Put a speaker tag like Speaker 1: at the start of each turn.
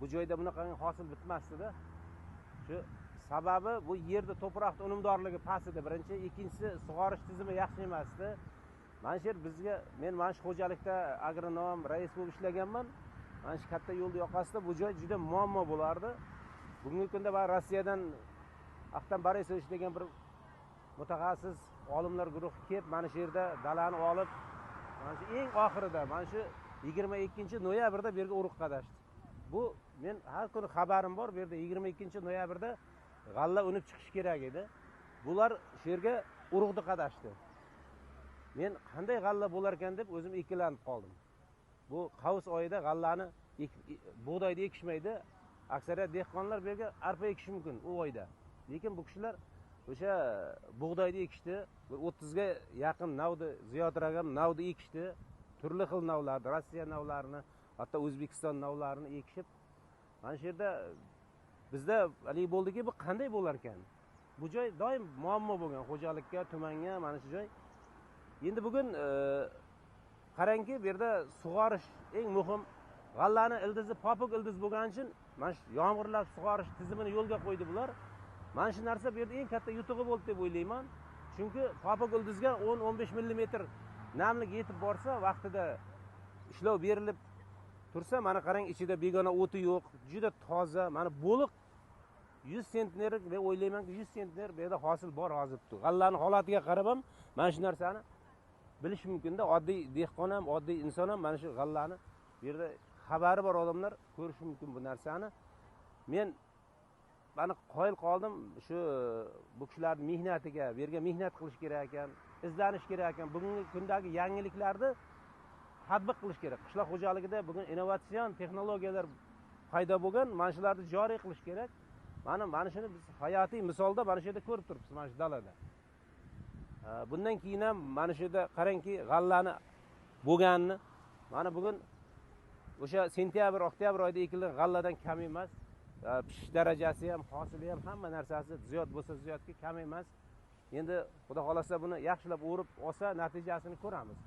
Speaker 1: bu joyda bunaqa hosil bitmasdi-da. Shu sababi bu yerda to'proqning unumdorligi past edi birinchi, ikkinchisi sug'orish tizimi yaxshi emasdi. Mana shu bizga men mana shu xo'jalikda agronom, rais bo'lib ishlaganman. Mana shu katta yo'lni yoqasida bu joy juda muammo bo'lardi. Bugungi kunda va Rossiyadan Ahtam Borisovich degan bir mutaxassis olimlar guruhi kelib, mana shu yerda dalani olib, mana shu eng oxirida, mana shu 22-noyabrda bu yerga urug' qadashdi. Bu men har kuni xabarim bor, bu yerda 22-noyabrda g'alla unib chiqish kerak edi. Bular shu yerga urug'ni qadashdi. Men qanday g'alla bo'lar ekan deb o'zim ikkilanib qoldim. Bu qavs oyida g'allani bug'doyni ekishmaydi. Aksariyat dehqonlar bu yerga arpa ekish mumkin u oyda. Lekin bu kishilar o'sha bug'doyni ekishdi. 30 ga yaqin navni Ziyod ragam navni ekishdi. Turli xil navlarni, Rossiya navlarini, hatto O'zbekiston navlarini ekishib, mana shu yerda bizda hali bo'ldiki, bu qanday bo'lar ekan? Bu joy doim muammo bo'lgan xo'jalikka, tumanga, mana shu joy. Endi bugun qarangki, bu yerda sug'orish eng muhim. G'allani ildizi popuk ildiz bo'lgani uchun mana shu yomg'irlab sug'orish tizimini yo'lga qo'ydi bular. Mana shu narsa bu yerda eng katta yutug'i bo'ldi deb o'ylayman. Chunki popuk ildizga 10-15 mm namlik yetib borsa, vaqtida ishlov berilib tursa, mana qarang, ichida begona o'ti yo'q, juda toza, mana bo'liq 100 sentner deb o'ylaymanki, 100 sentner bu yerda hosil bor hozirda. G'allani holatiga qarab ham mana shu narsani bilish mumkin-da. Oddiy dehqon ham, oddiy inson ham mana shu g'allani bu yerda xabari bor odamlar ko'rish mumkin bu narsani. Men bani qoyil qoldim shu bu kishilarning mehnatiga, bu yerga mehnat qilish kerak ekan, izlanish kerak ekan. Bugungi kundagi yangiliklarni tatbiq qilish kerak. Qishloq xo'jaligida bugun innovatsion texnologiyalar paydo bo'lgan, mana shularni joriy qilish kerak. Mana shuni biz hayotiy misolda mana shu yerda ko'rib turibmiz, mana shu dalada. Bundan keyin ham mana shu yerda qarangki, g'allani bo'lganini, mana bugun o'sha sentyabr, oktyabr oyida ekilgan g'alladan kam emas. Pishish darajasi ham, hosili ham, hamma narsasi ziyod bo'lsa ziyodga kam emas. Endi xudo xolasa buni yaxshilab o'rib olsa natijasini ko'ramiz.